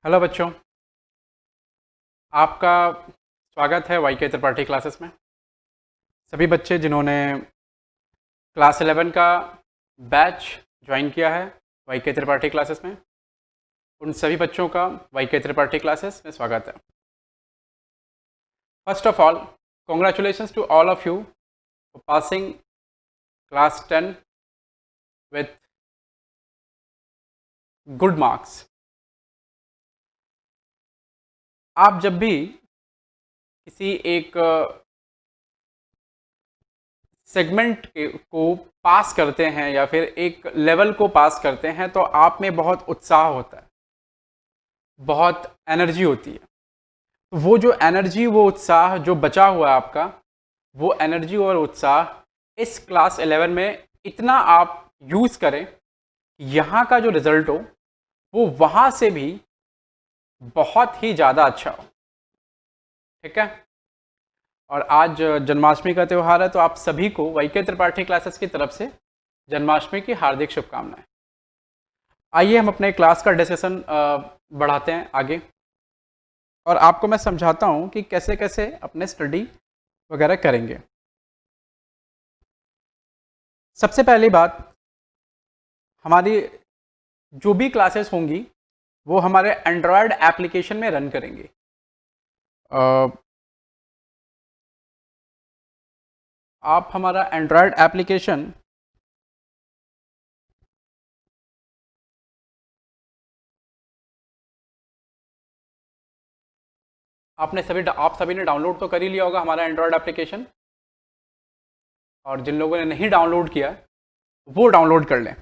Hello बच्चों, आपका स्वागत है वाई के त्रिपाठी क्लासेस में। सभी बच्चे जिन्होंने क्लास 11 का बैच ज्वाइन किया है वाई के त्रिपाठी क्लासेस में, उन सभी बच्चों का वाई के त्रिपाठी क्लासेस में स्वागत है। First of all, congratulations to all of you for passing class 10 with good marks. आप जब भी किसी एक सेगमेंट को पास करते हैं या फिर एक लेवल को पास करते हैं तो आप में बहुत उत्साह होता है, बहुत एनर्जी होती है। तो वो जो एनर्जी, वो उत्साह जो बचा हुआ है आपका, वो एनर्जी और उत्साह इस क्लास 11 में इतना आप यूज़ करें कि यहाँ का जो रिज़ल्ट हो वो वहाँ से भी बहुत ही ज़्यादा अच्छा हो। ठीक है। और आज जन्माष्टमी का त्यौहार है, तो आप सभी को वाई के त्रिपाठी क्लासेस की तरफ से जन्माष्टमी की हार्दिक शुभकामनाएं। आइए हम अपने क्लास का डिस्कशन बढ़ाते हैं आगे, और आपको मैं समझाता हूं कि कैसे कैसे अपने स्टडी वगैरह करेंगे। सबसे पहली बात, हमारी जो भी क्लासेस होंगी वो हमारे एंड्रॉयड एप्लीकेशन में रन करेंगे। आप हमारा एंड्रॉयड एप्लीकेशन आप सभी ने डाउनलोड तो कर ही लिया होगा हमारा एंड्रॉयड एप्लीकेशन, और जिन लोगों ने नहीं डाउनलोड किया वो डाउनलोड कर लें।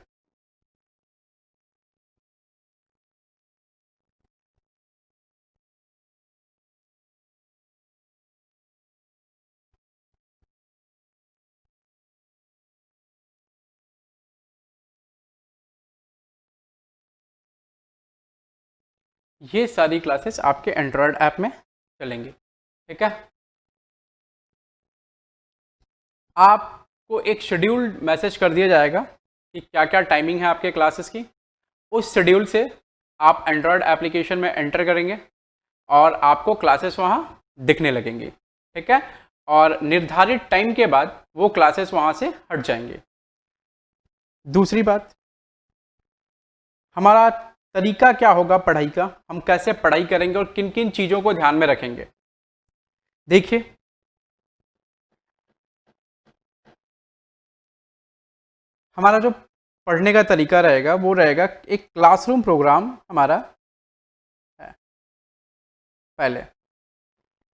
ये सारी क्लासेस आपके एंड्रॉयड ऐप में चलेंगी। ठीक है। आपको एक शेड्यूल्ड मैसेज कर दिया जाएगा कि क्या क्या टाइमिंग है आपके क्लासेस की। उस शेड्यूल से आप एंड्रॉयड एप्लीकेशन में एंटर करेंगे और आपको क्लासेस वहाँ दिखने लगेंगी। ठीक है। और निर्धारित टाइम के बाद वो क्लासेस वहाँ से हट जाएंगे। दूसरी बात, हमारा तरीका क्या होगा पढ़ाई का, हम कैसे पढ़ाई करेंगे और किन किन चीज़ों को ध्यान में रखेंगे। देखिए, हमारा जो पढ़ने का तरीका रहेगा वो रहेगा, एक क्लासरूम प्रोग्राम हमारा है। पहले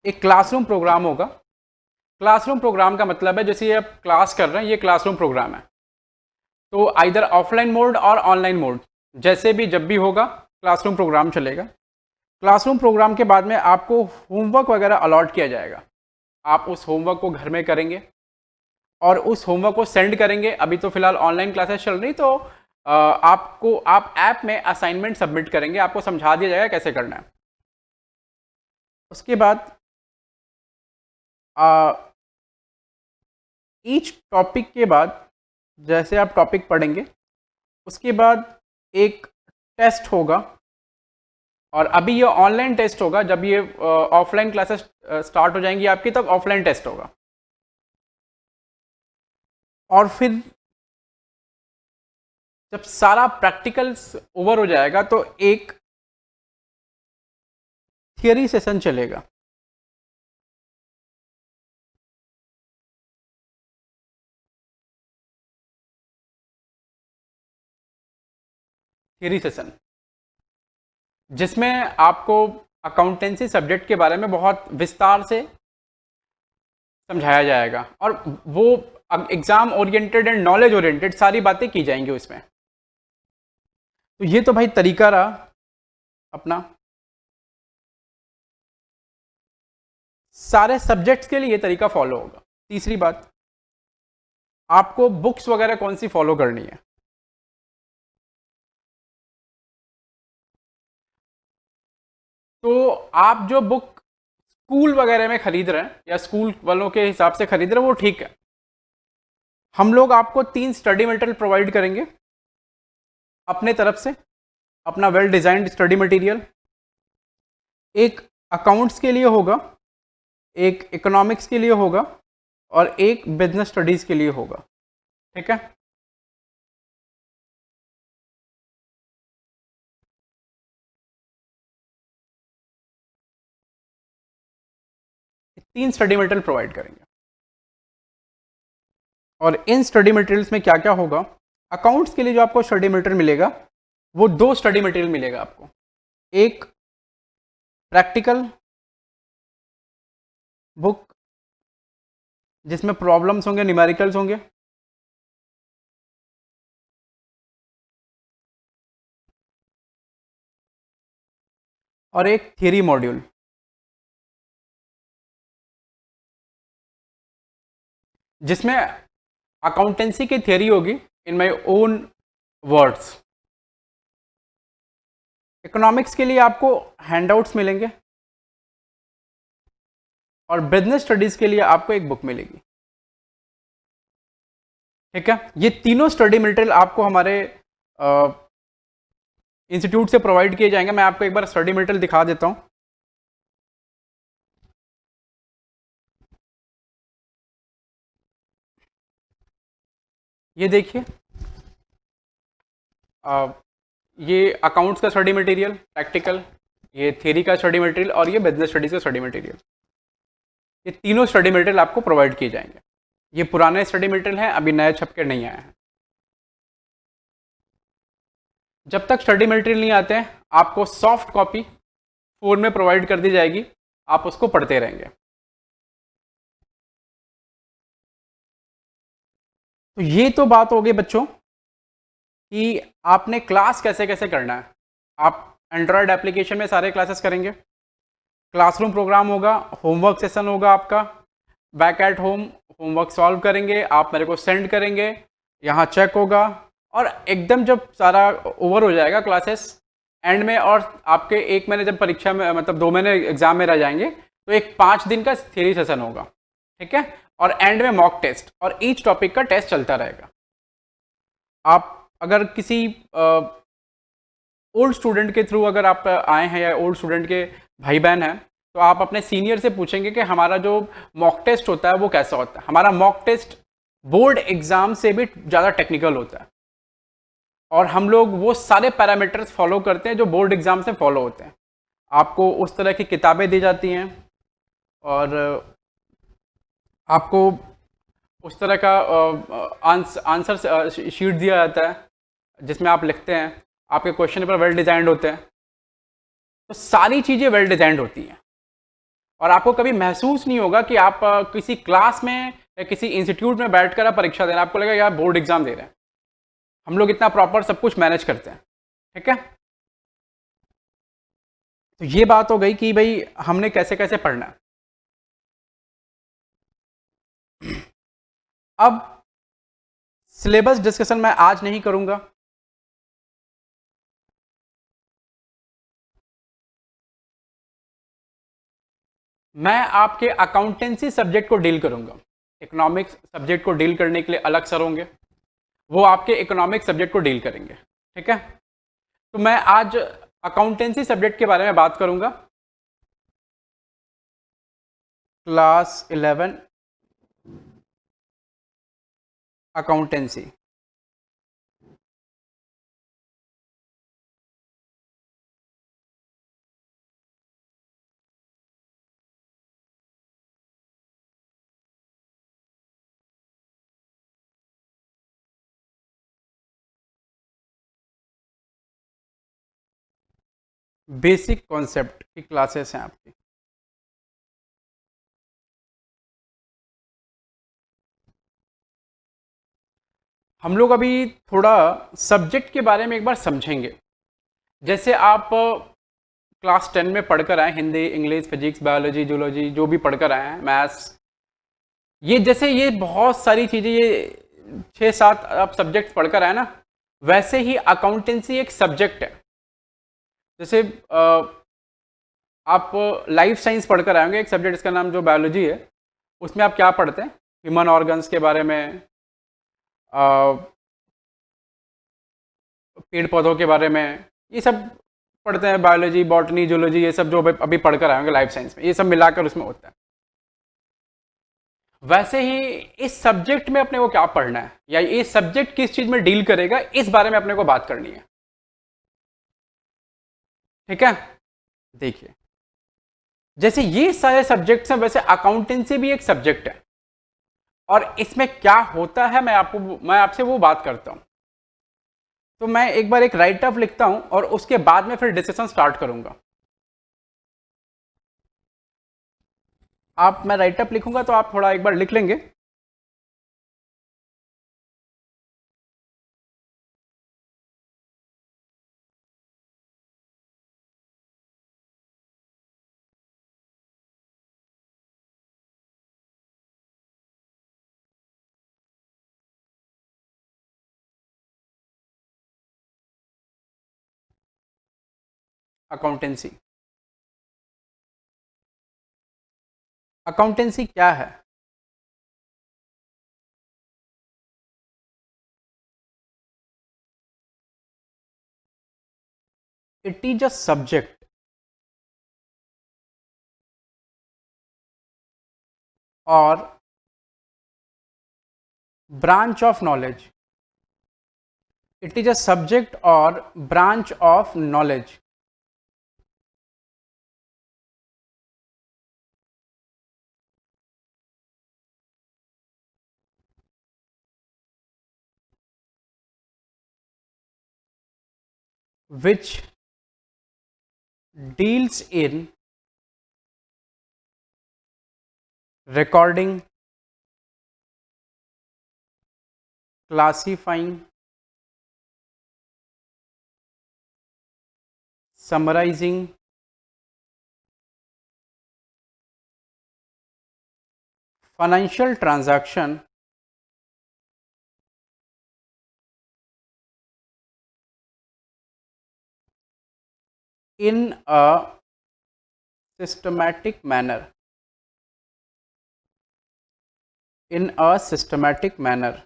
एक क्लासरूम प्रोग्राम होगा। क्लासरूम प्रोग्राम का मतलब है, जैसे ये आप क्लास कर रहे हैं, ये क्लासरूम प्रोग्राम है। तो आइदर ऑफलाइन मोड और ऑनलाइन मोड, जैसे भी जब भी होगा क्लासरूम प्रोग्राम चलेगा। क्लासरूम प्रोग्राम के बाद में आपको होमवर्क वगैरह अलॉट किया जाएगा। आप उस होमवर्क को घर में करेंगे और उस होमवर्क को सेंड करेंगे। अभी तो फिलहाल ऑनलाइन क्लासेस चल रही, तो आप ऐप में असाइनमेंट सबमिट करेंगे, आपको समझा दिया जाएगा कैसे करना है। उसके बाद ईच टॉपिक के बाद, जैसे आप टॉपिक पढ़ेंगे उसके बाद एक टेस्ट होगा। और अभी ये ऑनलाइन टेस्ट होगा, जब ये ऑफलाइन क्लासेस स्टार्ट हो जाएंगी आपकी तब ऑफलाइन टेस्ट होगा। और फिर जब सारा प्रैक्टिकल्स ओवर हो जाएगा तो एक थियरी सेशन चलेगा। थियरी सेशन जिसमें आपको अकाउंटेंसी सब्जेक्ट के बारे में बहुत विस्तार से समझाया जाएगा, और वो exam oriented and knowledge oriented सारी बातें की जाएंगी उसमें। तो ये तो भाई तरीका रहा अपना। सारे सब्जेक्ट्स के लिए ये तरीका फॉलो होगा। तीसरी बात, आपको बुक्स वगैरह कौन सी फॉलो करनी है। तो आप जो बुक स्कूल वगैरह में खरीद रहे हैं या स्कूल वालों के हिसाब से खरीद रहे हैं वो ठीक है। हम लोग आपको 3 स्टडी मटेरियल प्रोवाइड करेंगे अपने तरफ से, अपना वेल डिजाइंड स्टडी मटेरियल। एक अकाउंट्स के लिए होगा, एक इकोनॉमिक्स के लिए होगा और एक बिजनेस स्टडीज के लिए होगा। ठीक है, तीन स्टडी मटेरियल प्रोवाइड करेंगे। और इन स्टडी मटेरियल्स में क्या क्या होगा? अकाउंट्स के लिए जो आपको स्टडी मटेरियल मिलेगा वो दो स्टडी मटेरियल मिलेगा आपको। एक प्रैक्टिकल बुक जिसमें प्रॉब्लम्स होंगे, न्यूमेरिकल्स होंगे, और एक थियरी मॉड्यूल जिसमें अकाउंटेंसी की थियरी होगी in my own words. Economics के लिए आपको हैंडआउट्स मिलेंगे और बिजनेस स्टडीज के लिए आपको एक बुक मिलेगी। ठीक है, ये तीनों स्टडी मटेरियल आपको हमारे इंस्टीट्यूट से प्रोवाइड किए जाएंगे। मैं आपको एक बार स्टडी मटेरियल दिखा देता हूं। ये देखिए, ये अकाउंट्स का स्टडी मटेरियल प्रैक्टिकल, ये थ्योरी का स्टडी मटेरियल और ये बिजनेस स्टडीज का स्टडी मटेरियल। ये तीनों स्टडी मटेरियल आपको प्रोवाइड किए जाएंगे। ये पुराने स्टडी मटेरियल हैं, अभी नए छप के नहीं आए हैं। जब तक स्टडी मटेरियल नहीं आते हैं आपको सॉफ्ट कॉपी फोन में प्रोवाइड कर दी जाएगी, आप उसको पढ़ते रहेंगे। तो ये तो बात हो गई बच्चों कि आपने क्लास कैसे कैसे करना है। आप एंड्रॉयड एप्लीकेशन में सारे क्लासेस करेंगे, क्लासरूम प्रोग्राम होगा, होमवर्क सेशन होगा आपका, back at home homework solve करेंगे, आप मेरे को सेंड करेंगे, यहाँ चेक होगा और एकदम जब सारा ओवर हो जाएगा क्लासेस एंड में, और आपके एक महीने जब परीक्षा में मतलब 2 महीने एग्जाम में रह जाएंगे तो एक 5 दिन का थ्योरी सेशन होगा। ठीक है, और एंड में मॉक टेस्ट और ईच टॉपिक का टेस्ट चलता रहेगा। आप अगर किसी ओल्ड स्टूडेंट के थ्रू अगर आप आए हैं या ओल्ड स्टूडेंट के भाई बहन हैं तो आप अपने सीनियर से पूछेंगे कि हमारा जो मॉक टेस्ट होता है वो कैसा होता है। हमारा मॉक टेस्ट बोर्ड एग्जाम से भी ज़्यादा टेक्निकल होता है और हम लोग वो सारे पैरामीटर्स फॉलो करते हैं जो बोर्ड एग्जाम से फॉलो होते हैं। आपको उस तरह की किताबें दी जाती हैं और आपको उस तरह का आंसर शीट दिया जाता है जिसमें आप लिखते हैं। आपके क्वेश्चन पेपर वेल डिजाइंड होते हैं, तो सारी चीज़ें वेल डिजाइंड होती हैं और आपको कभी महसूस नहीं होगा कि आप किसी क्लास में या किसी इंस्टीट्यूट में बैठकर आप परीक्षा दे रहे हैं। आपको लगेगा यार बोर्ड एग्जाम दे रहे हैं, हम लोग इतना प्रॉपर सब कुछ मैनेज करते हैं। ठीक है, तो ये बात हो गई कि भाई हमने कैसे कैसे पढ़ना है। अब सिलेबस डिस्कशन मैं आज नहीं करूंगा, मैं आपके अकाउंटेंसी सब्जेक्ट को डील करूंगा। इकोनॉमिक्स सब्जेक्ट को डील करने के लिए अलग सर होंगे, वो आपके इकोनॉमिक्स सब्जेक्ट को डील करेंगे। ठीक है, तो मैं आज अकाउंटेंसी सब्जेक्ट के बारे में बात करूंगा। Class 11 accountancy. बेसिक कॉन्सेप्ट की क्लासेस हैं आपकी। हम लोग अभी थोड़ा सब्जेक्ट के बारे में एक बार समझेंगे। जैसे आप क्लास 10 में पढ़कर आए, Hindi, English, physics, biology, zoology जो भी पढ़कर आए हैं, मैथ्स, ये जैसे ये बहुत सारी चीज़ें, ये 6-7 आप सब्जेक्ट पढ़कर आए ना, वैसे ही अकाउंटेंसी एक सब्जेक्ट है। जैसे आप लाइफ साइंस पढ़कर आएंगे, एक सब्जेक्ट इसका नाम जो बायोलॉजी है, उसमें आप क्या पढ़ते हैं? ह्यूमन ऑर्गन्स के बारे में, पेड़ पौधों के बारे में, ये सब पढ़ते हैं, बायोलॉजी, बॉटनी, जूलॉजी, ये सब जो अभी पढ़कर आए होंगे लाइफ साइंस में, ये सब मिलाकर उसमें होता है। वैसे ही इस सब्जेक्ट में अपने को क्या पढ़ना है या ये सब्जेक्ट किस चीज में डील करेगा, इस बारे में अपने को बात करनी है। ठीक है, देखिए जैसे ये सारे सब्जेक्ट्स हैं, वैसे अकाउंटेंसी भी एक सब्जेक्ट है और इसमें क्या होता है मैं आपसे वो बात करता हूं। तो मैं एक बार एक राइट अप लिखता हूं और उसके बाद में फिर डिस्कशन स्टार्ट करूंगा। मैं राइट अप लिखूंगा तो आप थोड़ा एक बार लिख लेंगे। अकाउंटेंसी, अकाउंटेंसी क्या है? इट इज अ सब्जेक्ट और branch of knowledge. It is a subject or branch of knowledge which deals in recording, classifying, summarizing, financial transaction in a systematic manner. In a systematic manner.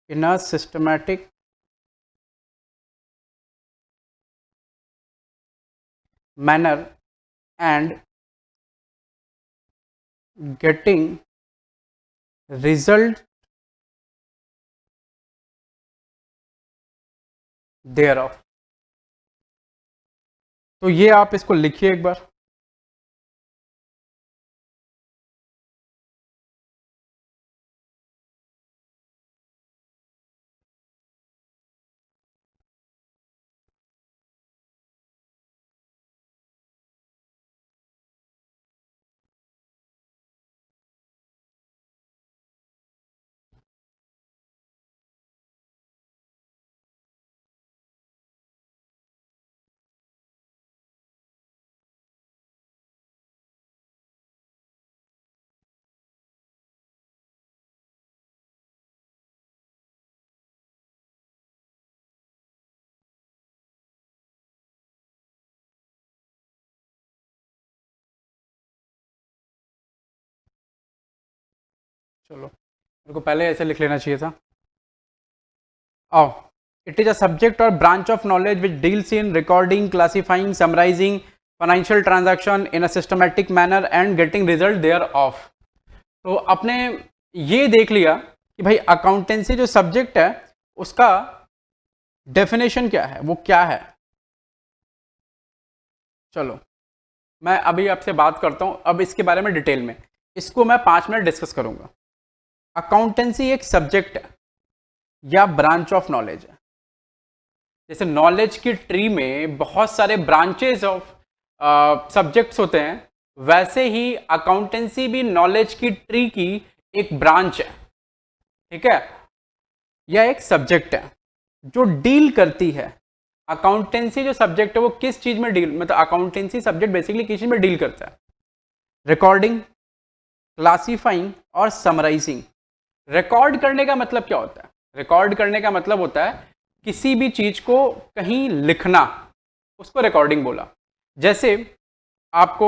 In a systematic manner and getting result thereof. तो ये आप इसको लिखिए एक बार। चलो मेरे को पहले ऐसे लिख लेना चाहिए था। आओ, इट इज अ सब्जेक्ट और branch of knowledge which deals in recording, classifying, summarising financial transaction in a systematic manner and getting result there of. तो आपने ये देख लिया कि भाई अकाउंटेंसी जो सब्जेक्ट है उसका डेफिनेशन क्या है, वो क्या है। चलो मैं अभी आपसे बात करता हूं अब इसके बारे में डिटेल में, इसको मैं 5 मिनट डिस्कस करूंगा। अकाउंटेंसी एक सब्जेक्ट है या ब्रांच ऑफ नॉलेज है। जैसे नॉलेज की ट्री में बहुत सारे ब्रांचेस ऑफ सब्जेक्ट्स होते हैं, वैसे ही अकाउंटेंसी भी नॉलेज की ट्री की एक ब्रांच है। ठीक है, यह एक सब्जेक्ट है जो डील करती है। अकाउंटेंसी जो सब्जेक्ट है वो किस चीज में डील, मतलब अकाउंटेंसी सब्जेक्ट बेसिकली किस चीज में डील करता है? रिकॉर्डिंग, क्लासिफाइंग और समराइजिंग। रिकॉर्ड करने का मतलब क्या होता है? रिकॉर्ड करने का मतलब होता है किसी भी चीज को कहीं लिखना, उसको रिकॉर्डिंग बोला। जैसे आपको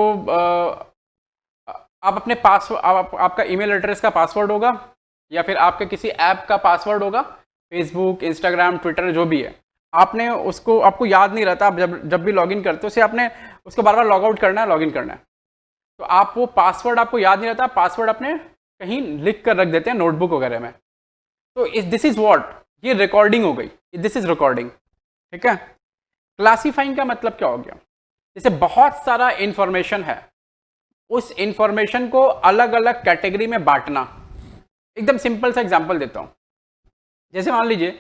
आप अपने पासवर्ड आपका ईमेल एड्रेस का पासवर्ड होगा या फिर आपके किसी ऐप का पासवर्ड होगा, फेसबुक, इंस्टाग्राम, ट्विटर, जो भी है, आपने उसको, आपको याद नहीं रहता, आप जब भी लॉगिन करते हो उसे आपने उसको बार बार लॉग आउट करना है, लॉगिन करना है, तो आप वो पासवर्ड आपको याद नहीं रहता, पासवर्ड अपने कहीं लिख कर रख देते हैं नोटबुक वगैरह में। तो दिस इज व्हाट, ये रिकॉर्डिंग हो गई, दिस इज रिकॉर्डिंग, ठीक है। क्लासीफाइंग का मतलब क्या हो गया, जैसे बहुत सारा इंफॉर्मेशन है, उस इंफॉर्मेशन को अलग अलग कैटेगरी में बांटना। एकदम सिंपल सा एग्जांपल देता हूं, जैसे मान लीजिए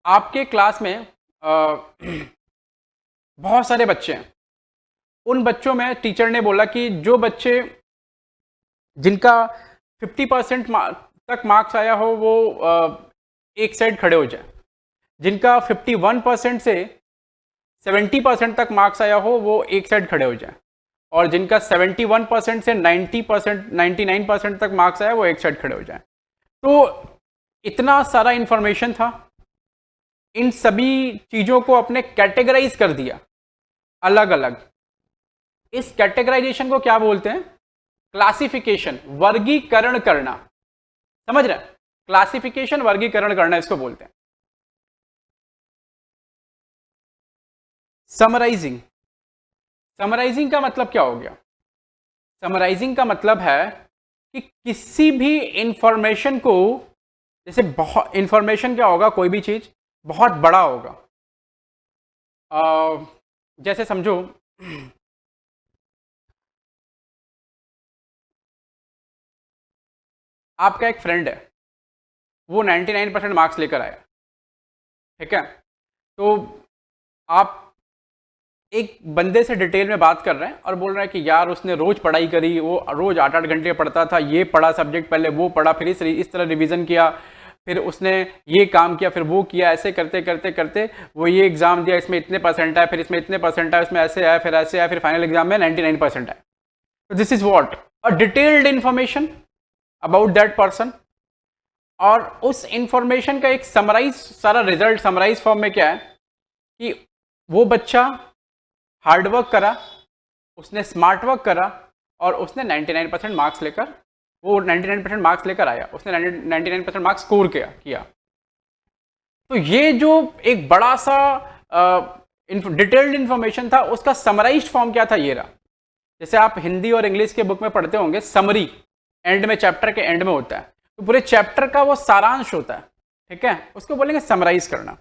आपके क्लास में बहुत सारे बच्चे हैं, उन बच्चों में टीचर ने बोला कि जो बच्चे जिनका 50% तक मार्क्स आया हो वो एक साइड खड़े हो जाए, जिनका 51% से 70% तक मार्क्स आया हो वो एक साइड खड़े हो जाए, और जिनका 71% से 90% 99% तक मार्क्स आया वो एक साइड खड़े हो जाए। तो इतना सारा इंफॉर्मेशन था, इन सभी चीज़ों को अपने कैटेगराइज कर दिया अलग अलग। इस कैटेगराइजेशन को क्या बोलते हैं, क्लासिफिकेशन, वर्गीकरण करना, समझ रहे हैं, क्लासिफिकेशन, वर्गीकरण करना इसको बोलते हैं। समराइजिंग, समराइजिंग का मतलब क्या हो गया, समराइजिंग का मतलब है कि किसी भी इंफॉर्मेशन को, जैसे बहुत इंफॉर्मेशन क्या होगा, कोई भी चीज बहुत बड़ा होगा, जैसे समझो आपका एक फ्रेंड है, वो 99% मार्क्स लेकर आया, ठीक है, तो आप एक बंदे से डिटेल में बात कर रहे हैं और बोल रहे हैं कि यार उसने रोज पढ़ाई करी, वो रोज 8-8 घंटे पढ़ता था, ये पढ़ा सब्जेक्ट, पहले वो पढ़ा, फिर इस तरह रिवीजन किया, फिर उसने ये काम किया, फिर वो किया, ऐसे करते करते करते वो ये एग्जाम दिया, इसमें इतने परसेंट आए, फिर इसमें इतने परसेंट आए, इसमें ऐसे आए, फिर ऐसे आए, फिर फाइनल एग्जाम में 99% आए। तो this is what, a detailed information about that person. और उस इंफॉर्मेशन का एक समराइज, सारा रिजल्ट समराइज फॉर्म में क्या है कि वो बच्चा हार्डवर्क करा, उसने स्मार्ट वर्क करा, और उसने 99% मार्क्स लेकर, वो 99% मार्क्स लेकर आया, उसने 99% मार्क्स स्कोर किया। तो ये जो एक बड़ा सा डिटेल्ड इंफॉर्मेशन था, उसका समराइज्ड फॉर्म क्या था, ये रहा। जैसे आप हिंदी और इंग्लिश के बुक में पढ़ते होंगे, समरी एंड में, चैप्टर के एंड में होता है, तो पूरे चैप्टर का वो सारांश होता है, ठीक है, उसको बोलेंगे समराइज करना।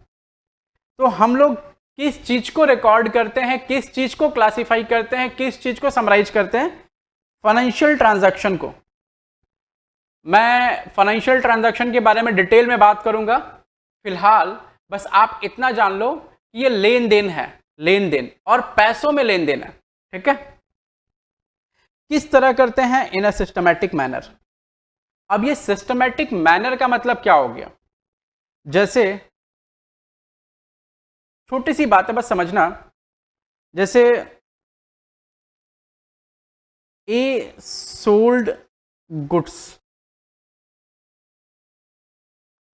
तो हम लोग किस चीज को रिकॉर्ड करते हैं, किस चीज को क्लासिफाई करते हैं, किस चीज को समराइज करते हैं, फाइनेंशियल ट्रांजैक्शन को। मैं फाइनेंशियल ट्रांजैक्शन के बारे में डिटेल में बात करूंगा, फिलहाल बस आप इतना जान लो कि ये लेन देन है, लेन देन, और पैसों में लेन देन है, ठीक है। किस तरह करते हैं, इन अ सिस्टमैटिक मैनर। अब ये सिस्टमैटिक मैनर का मतलब क्या हो गया, जैसे छोटी सी बात है बस समझना, जैसे ए सोल्ड गुड्स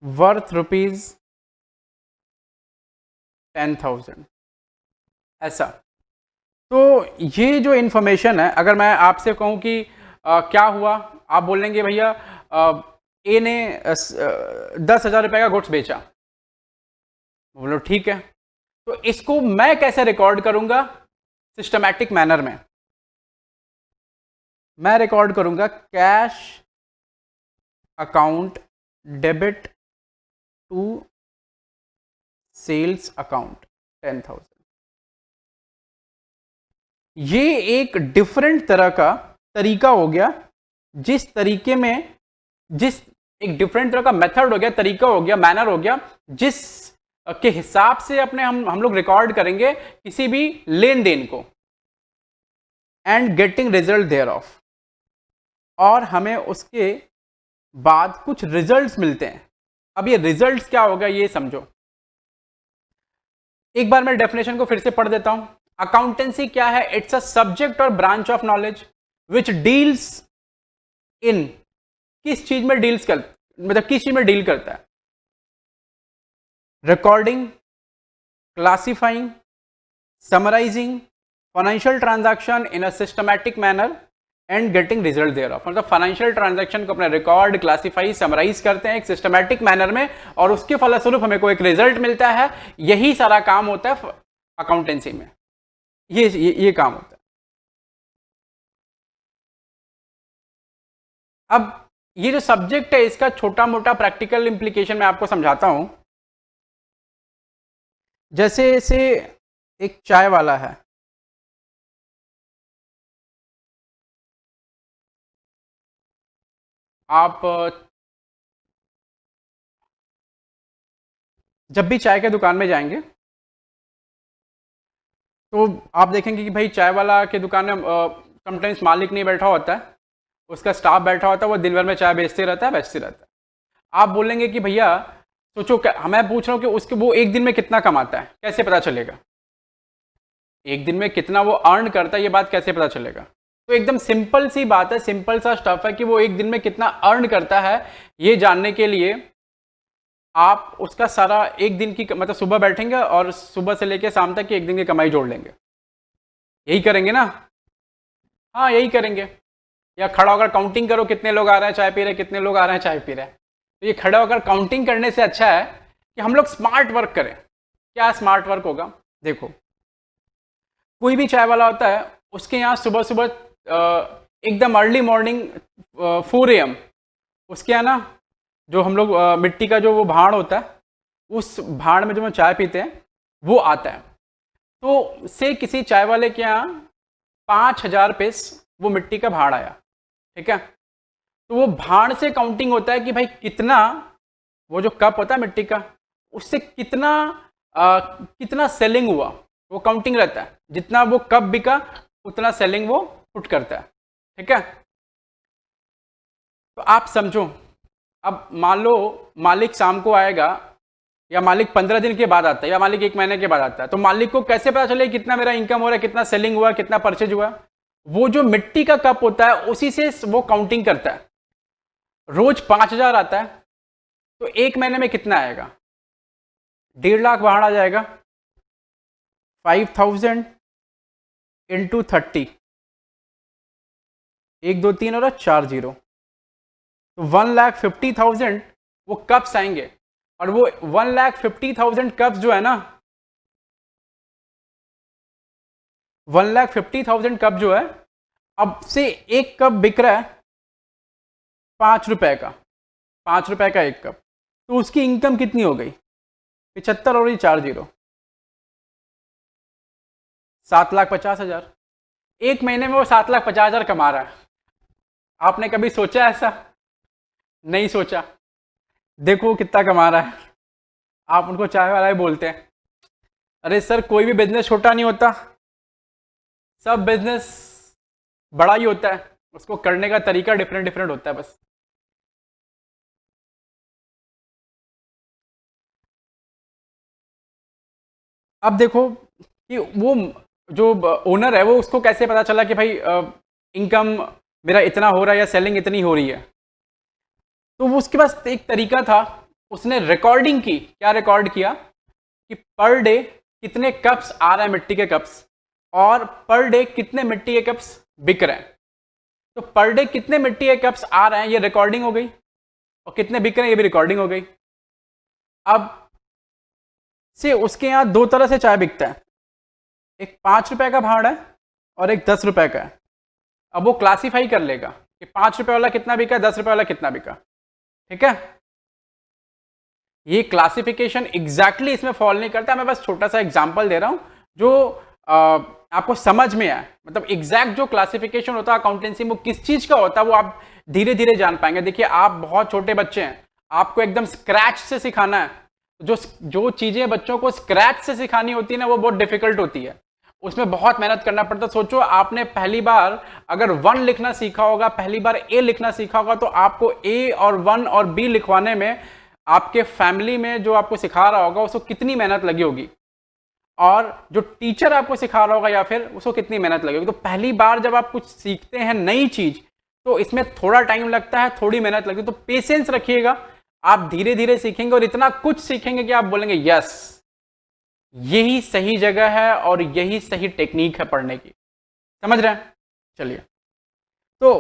वर्थ ₹10,000, ऐसा। तो ये जो इंफॉर्मेशन है, अगर मैं आपसे कहूं कि क्या हुआ, आप बोलेंगे भैया ए ने 10,000 रुपए का गुड्स बेचा, बोलो ठीक है। तो इसको मैं कैसे रिकॉर्ड करूंगा, सिस्टमैटिक मैनर में मैं रिकॉर्ड करूंगा cash account debit to sales account 10,000। ये एक डिफरेंट तरह का तरीका हो गया, जिस तरीके में, जिस एक डिफरेंट तरह का मेथड हो गया, तरीका हो गया, मैनर हो गया, जिस के हिसाब से अपने हम लोग रिकॉर्ड करेंगे किसी भी लेन देन को, and getting result there of, और हमें उसके बाद कुछ रिजल्ट्स मिलते हैं। अब ये रिजल्ट्स क्या होगा ये समझो, एक बार मैं डेफिनेशन को फिर से पढ़ देता हूं। अकाउंटेंसी क्या है, इट्स अ सब्जेक्ट और branch of knowledge which deals इन, किस चीज में डील्स कर, मतलब किस चीज में डील करता है, recording, classifying, summarising, financial transaction in a systematic manner and getting result there of, मतलब फाइनेंशियल ट्रांजैक्शन को अपने रिकॉर्ड, क्लासीफाई, समराइज करते हैं एक सिस्टमैटिक मैनर में और उसके फलस्वरूप हमें को एक रिजल्ट मिलता है। यही सारा काम होता है अकाउंटेंसी में, ये काम होता है। अब ये जो सब्जेक्ट है इसका छोटा मोटा प्रैक्टिकल इंप्लीकेशन मैं आपको समझाता हूं। जैसे से एक चाय वाला है, आप जब भी चाय के दुकान में जाएंगे तो आप देखेंगे कि भाई चाय वाला के दुकान में समटाइम्स मालिक नहीं बैठा होता है, उसका स्टाफ बैठा होता है, वो दिन भर में चाय बेचते रहता है, बेचते रहता है। आप बोलेंगे कि भैया सोचो, मैं पूछ रहा हूँ कि उसके वो एक दिन में कितना कमाता है, कैसे पता चलेगा? एक दिन में कितना वो अर्न करता है ये बात कैसे पता चलेगा? तो एकदम सिंपल सी बात है, सिंपल सा स्टफ है कि वो एक दिन में कितना अर्न करता है ये जानने के लिए आप उसका सारा एक दिन की मतलब सुबह बैठेंगे और सुबह से लेकर शाम तक की एक दिन की कमाई जोड़ लेंगे। यही करेंगे ना? हाँ यही करेंगे। या खड़ा होकर काउंटिंग करो कितने लोग आ रहे हैं चाय पी रहे, कितने लोग आ रहे हैं चाय पी रहे हैं। तो ये खड़ा होकर काउंटिंग करने से अच्छा है कि हम लोग स्मार्ट वर्क करें। क्या स्मार्ट वर्क होगा? देखो, कोई भी चाय वाला होता है उसके यहाँ सुबह सुबह एकदम अर्ली मॉर्निंग 4 AM उसके यहाँ ना जो हम लोग मिट्टी का जो वो भाड़ होता है उस भाड़ में जो हम चाय पीते हैं वो आता है। तो से किसी चाय वाले के यहाँ 5000 पीस वो मिट्टी का भाड़ आया, ठीक है? तो वो भाड़ से काउंटिंग होता है कि भाई कितना वो जो कप होता है मिट्टी का उससे कितना सेलिंग हुआ, वो काउंटिंग रहता है। जितना वो कप बिका उतना सेलिंग वो पुट करता है, ठीक है? तो आप समझो, अब मान लो मालिक शाम को आएगा या मालिक 15 दिन के बाद आता है या मालिक 1 महीने के बाद आता है, तो मालिक को कैसे पता चले कितना मेरा इनकम हो रहा है, कितना सेलिंग हुआ, कितना परचेज हुआ? वो जो मिट्टी का कप होता है उसी से वो काउंटिंग करता है। रोज 5000 आता है तो 1 महीने में कितना आएगा? 1.5 लाख बाहर आ जाएगा। 5000 इंटू 30, 1 2 3 और 4 0, तो 1,50,000 वो कप्स आएंगे। और वो 1,50,000 कप्स जो है ना, 1,50,000 कप जो है, अब से एक कप बिक रहा है 5 रुपए का, 5 रुपए का एक कप, तो उसकी इनकम कितनी हो गई? 75 और ये 4 0, 7,50,000। एक महीने में वो 7,50,000 कमा रहा है। आपने कभी सोचा ऐसा? नहीं सोचा। देखो कितना कमा रहा है। आप उनको चाय वाला ही बोलते हैं। अरे सर, कोई भी बिजनेस छोटा नहीं होता, सब बिजनेस बड़ा ही होता है, उसको करने का तरीका डिफरेंट डिफरेंट होता है बस। अब देखो कि वो जो ओनर है वो उसको कैसे पता चला कि भाई इनकम मेरा इतना हो रहा है या सेलिंग इतनी हो रही है? तो वो उसके पास एक तरीका था, उसने रिकॉर्डिंग की। क्या रिकॉर्ड किया? कि पर डे कितने कप्स आ रहे हैं मिट्टी के कप्स, और पर डे कितने मिट्टी के कप्स बिक रहे हैं। तो पर डे कितने मिट्टी के कप्स आ रहे हैं ये रिकॉर्डिंग हो गई, और कितने बिक रहे हैं ये भी रिकॉर्डिंग हो गई। अब से उसके यहाँ 2 तरह से चाय बिकता है, एक 5 रुपए का भाड़ है और एक 10 रुपए का है। अब वो क्लासीफाई कर लेगा कि 5 रुपए वाला कितना बिका, 10 रुपए वाला कितना बिका, ठीक है? ये क्लासिफिकेशन एग्जैक्टली इसमें फॉलो नहीं करता, मैं बस छोटा सा एग्जांपल दे रहा हूं जो आपको समझ में आए। मतलब एग्जैक्ट जो क्लासिफिकेशन होता है अकाउंटेंसी में किस चीज का होता है वो आप धीरे धीरे जान पाएंगे। देखिए, आप बहुत छोटे बच्चे हैं, आपको एकदम स्क्रैच से सिखाना है। जो चीजें बच्चों को स्क्रैच से सिखानी होती है ना, वो बहुत डिफिकल्ट होती है, उसमें बहुत मेहनत करना पड़ता है। सोचो, आपने पहली बार अगर 1 लिखना सीखा होगा, पहली बार ए लिखना सीखा होगा, तो आपको ए और 1 और बी लिखवाने में आपके फैमिली में जो आपको सिखा रहा होगा उसको कितनी मेहनत लगी होगी, और जो टीचर आपको सिखा रहा होगा या फिर उसको कितनी मेहनत लगेगी। तो पहली बार जब आप कुछ सीखते हैं नई चीज, तो इसमें थोड़ा टाइम लगता है, थोड़ी मेहनत लगती है। तो पेशेंस रखिएगा, आप धीरे धीरे सीखेंगे और इतना कुछ सीखेंगे कि आप बोलेंगे यस यही सही जगह है और यही सही टेक्निक है पढ़ने की। समझ रहे हैं? चलिए, तो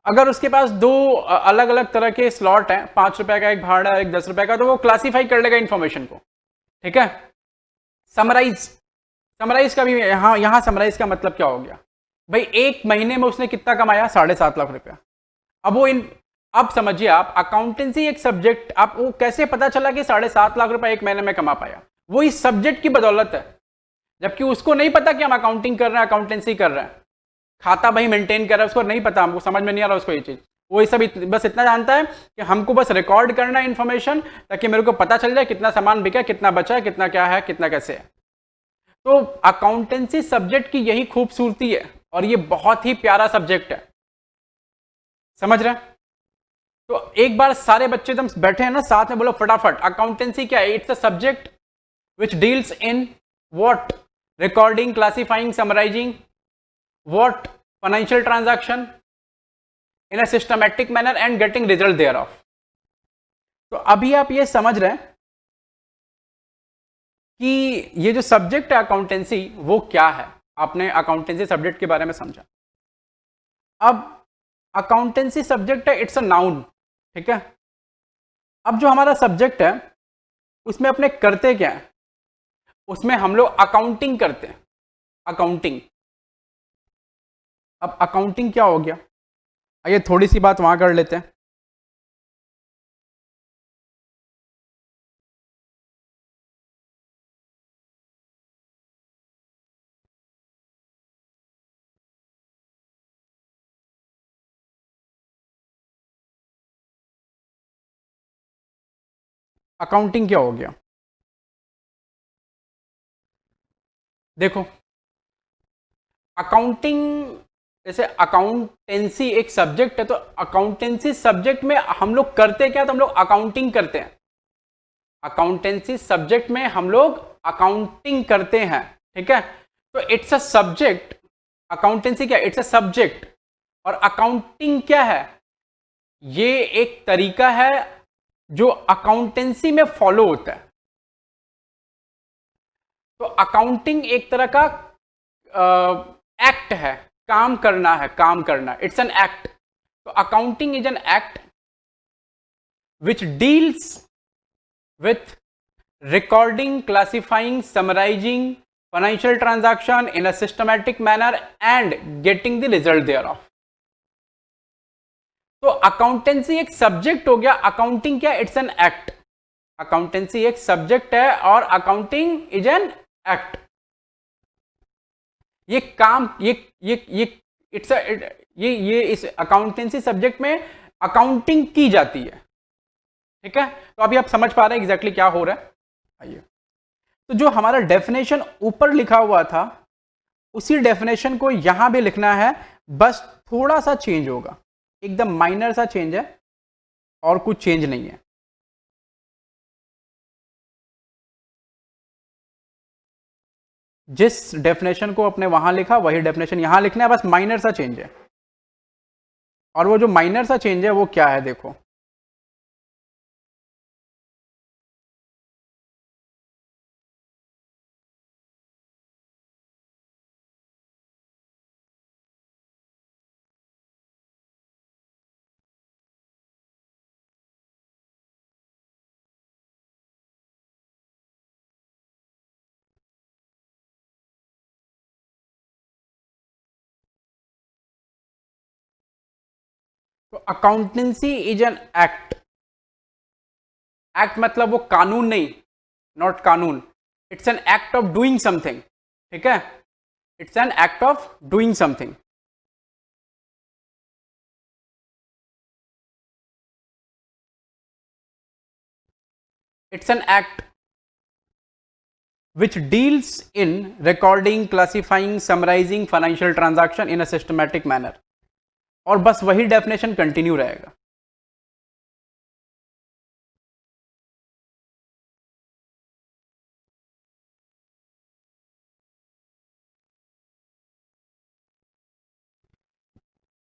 अगर उसके पास दो अलग अलग तरह के स्लॉट हैं, 5 रुपए का एक भाड़ा है, एक 10 रुपए का, तो वो क्लासीफाई कर लेगा इन्फॉर्मेशन को। ठीक है। समराइज, समराइज का भी यहाँ समराइज का मतलब क्या हो गया भाई, एक महीने में उसने कितना कमाया, 7.5 लाख रुपया। अब वो इन अब समझिए आप, अकाउंटेंसी एक सब्जेक्ट, आप वो कैसे पता चला कि 7.5 लाख रुपया एक महीने में कमा पाया? वो इस सब्जेक्ट की बदौलत है, जबकि उसको नहीं पता कि हम अकाउंटिंग कर रहे हैं, अकाउंटेंसी कर रहे हैं, खाता भाई मेंटेन कर रहा है, उसको नहीं पता, हमको समझ में नहीं आ रहा उसको ये चीज। वो ये सब बस इतना जानता है कि हमको बस रिकॉर्ड करना है इन्फॉर्मेशन, ताकि मेरे को पता चल जाए कितना सामान बिका, कितना बचा है, कितना क्या है, कितना कैसे है। तो अकाउंटेंसी सब्जेक्ट की यही खूबसूरती है और ये बहुत ही प्यारा सब्जेक्ट है। समझ रहे हैं? तो एक बार सारे बच्चे एकदम बैठे हैं ना, साथ में बोलो फटाफट, अकाउंटेंसी क्या है? It's a subject which deals in what? Recording, classifying, summarising what financial transaction in a systematic manner and getting result thereof। तो अभी आप ये समझ रहे हैं कि ये जो सब्जेक्ट है अकाउंटेंसी वो क्या है। आपने अकाउंटेंसी सब्जेक्ट के बारे में समझा। अब अकाउंटेंसी सब्जेक्ट है, इट्स अ नाउन। ठीक है। अब जो हमारा सब्जेक्ट है उसमें अपने करते क्या है? उसमें हम लोग अकाउंटिंग करते हैं, अकाउंटिंग। अब अकाउंटिंग क्या हो गया, आइए थोड़ी सी बात वहां कर लेते हैं। अकाउंटिंग क्या हो गया? देखो, अकाउंटिंग, जैसे अकाउंटेंसी एक सब्जेक्ट है, तो अकाउंटेंसी सब्जेक्ट में हम लोग करते क्या? तो हम लोग अकाउंटिंग करते हैं। अकाउंटेंसी सब्जेक्ट में हम लोग अकाउंटिंग करते हैं। ठीक है। तो इट्स अ सब्जेक्ट, अकाउंटेंसी क्या? It's a subject. और अकाउंटिंग क्या है? ये एक तरीका है जो अकाउंटेंसी में फॉलो होता है। तो अकाउंटिंग एक तरह का एक्ट है, काम करना है, काम करना, इट्स एन एक्ट। तो accounting is an act which deals with recording, classifying, summarizing financial transaction in a systematic manner and getting the result thereof। तो अकाउंटेंसी एक सब्जेक्ट हो गया, अकाउंटिंग क्या? It's an act. अकाउंटेंसी एक subject है और accounting is an act. ये काम, ये इट्स ये इस अकाउंटेंसी सब्जेक्ट में अकाउंटिंग की जाती है। ठीक है। तो अभी आप समझ पा रहे हैं एग्जैक्टली क्या हो रहा है। आइए, तो जो हमारा डेफिनेशन ऊपर लिखा हुआ था उसी डेफिनेशन को यहां भी लिखना है, बस थोड़ा सा चेंज होगा, एकदम माइनर सा चेंज है और कुछ चेंज नहीं है। जिस डेफिनेशन को अपने वहां लिखा वही डेफिनेशन यहां लिखना है, बस माइनर सा चेंज है। और वो जो माइनर सा चेंज है वो क्या है? देखो, तो accountancy is an act. Act मतलब वो कानून नहीं, नॉट कानून, it's an act of doing something. ठीक है। It's an act of doing something. It's an act which deals in recording, classifying, summarizing financial transaction in a systematic manner। और बस वही डेफिनेशन कंटिन्यू रहेगा।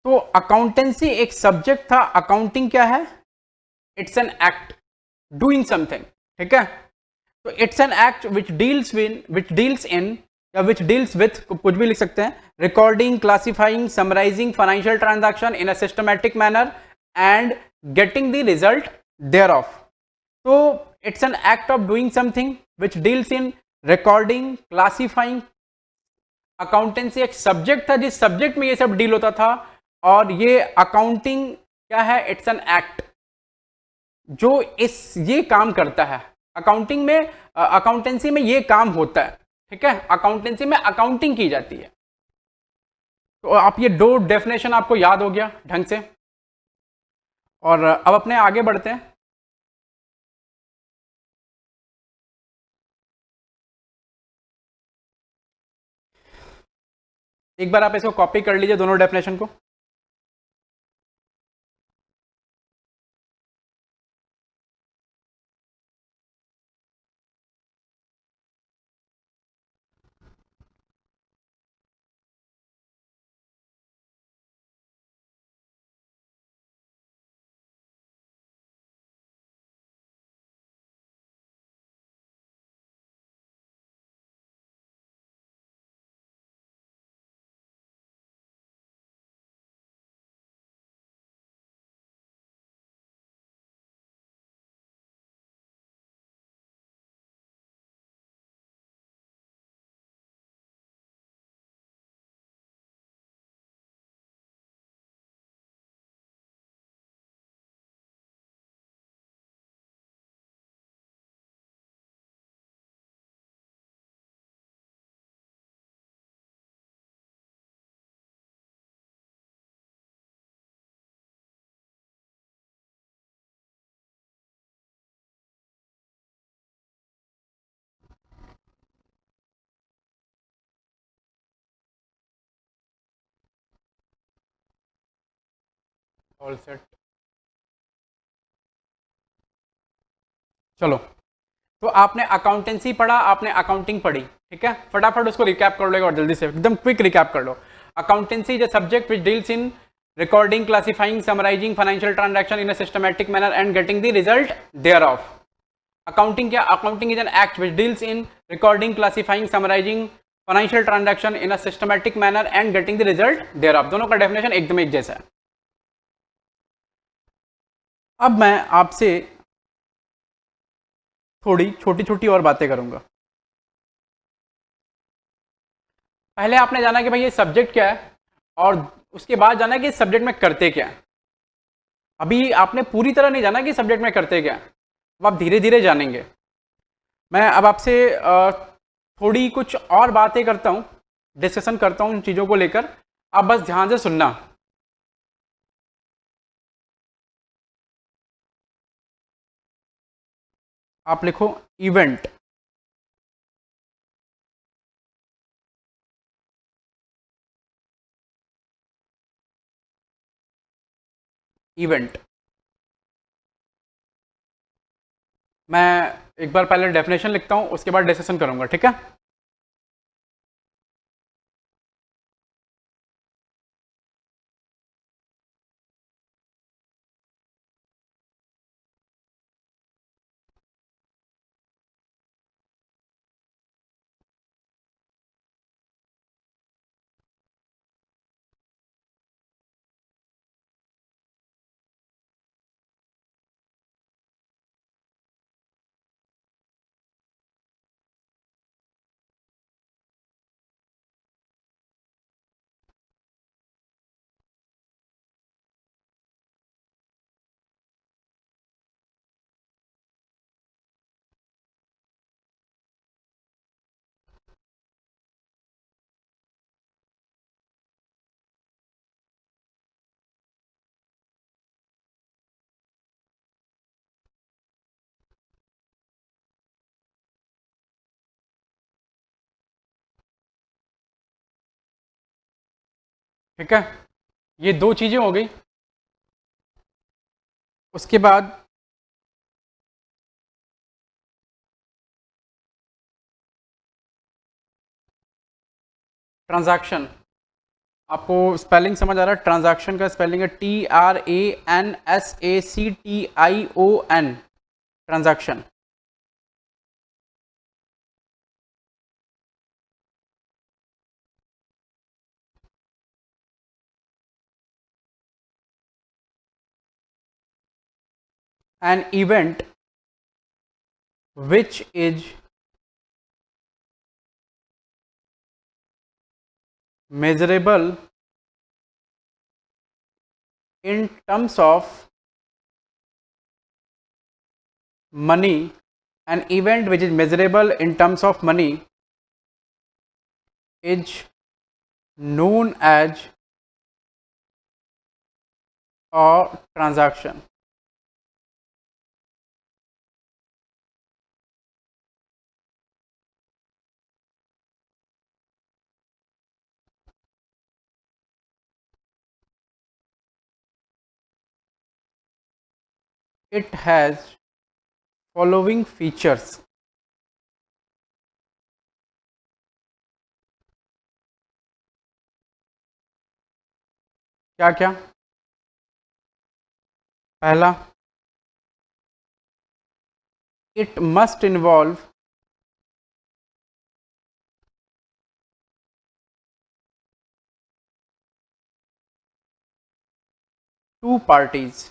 तो अकाउंटेंसी एक subject था, accounting क्या है? It's an act doing something. ठीक है। तो it's an act which deals in या विच डील्स विथ, कुछ भी लिख सकते हैं, recording, classifying, summarising financial transaction in a systematic manner and getting the result there of. तो it's an act of doing something which deals in recording, classifying. Accountancy एक subject था जिस subject में ये सब डील होता था, और ये अकाउंटिंग क्या है, इट्स एन एक्ट जो ये काम करता है। अकाउंटिंग में, अकाउंटेंसी में ये काम होता है, ठीक है, अकाउंटेंसी में अकाउंटिंग की जाती है। तो आप ये दो डेफिनेशन आपको याद हो गया ढंग से, और अब अपने आगे बढ़ते हैं। एक बार आप इसको कॉपी कर लीजिए दोनों डेफिनेशन को। All set. चलो, तो आपने अकाउंटेंसी पढ़ा, आपने अकाउंटिंग पढ़ी, ठीक है, फटाफट उसको रिकैप कर लो और जल्दी से एकदम क्विक रिकैप कर लो। Accountancy is a subject which deals in recording, classifying, summarizing financial transaction in a systematic manner and getting the result thereof. Accounting क्या? Accounting is an act which deals in recording, classifying, summarizing financial transaction in a systematic manner and getting the result thereof. दोनों का definition एकदम एक जैसा है। अब मैं आपसे थोड़ी छोटी छोटी और बातें करूंगा। पहले आपने जाना कि भाई ये सब्जेक्ट क्या है, और उसके बाद जाना कि सब्जेक्ट में करते क्या है। अभी आपने पूरी तरह नहीं जाना कि सब्जेक्ट में करते क्या है, अब आप धीरे धीरे जानेंगे। मैं अब आपसे थोड़ी कुछ और बातें करता हूँ, डिस्कशन करता हूँ इन चीज़ों को लेकर, आप बस ध्यान से सुनना। आप लिखो इवेंट। इवेंट, मैं एक बार पहले डेफिनेशन लिखता हूँ, उसके बाद डिस्कशन करूँगा, ठीक है। ठीक है, ये दो चीज़ें हो गई। उसके बाद ट्रांजैक्शन, आपको स्पेलिंग समझ आ रहा है? ट्रांजैक्शन का स्पेलिंग है TRANSACTION, transaction. an event which is measurable in terms of money, an event which is measurable in terms of money is known as a transaction. It has following features. क्या क्या? पहला, it must involve two parties.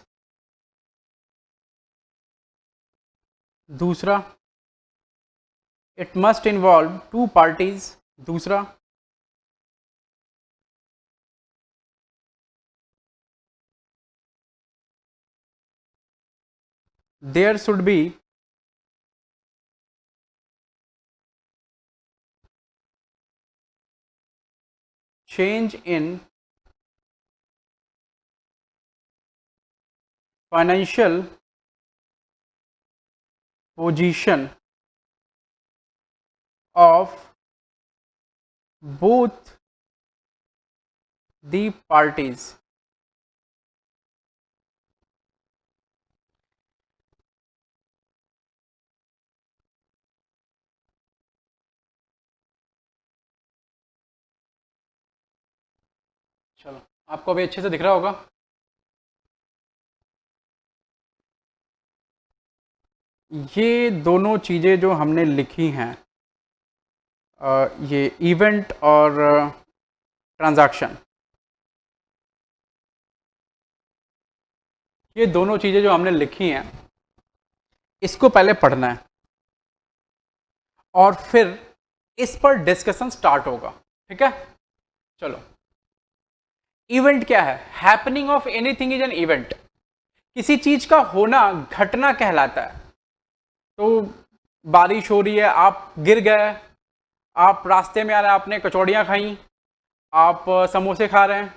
दूसरा, it must involve two parties. दूसरा, there should be change in financial position of both the parties. चलो, आपको अभी अच्छे से दिख रहा होगा। ये दोनों चीज़ें जो हमने लिखी हैं, ये इवेंट और ट्रांजैक्शन, ये दोनों चीज़ें जो हमने लिखी हैं, इसको पहले पढ़ना है और फिर इस पर डिस्कशन स्टार्ट होगा। ठीक है, चलो। इवेंट क्या है? Happening of anything is an event. किसी चीज का होना घटना कहलाता है। तो बारिश हो रही है, आप गिर गए, आप रास्ते में आ रहे हैं, आपने कचौड़ियाँ खाई, आप समोसे खा रहे हैं,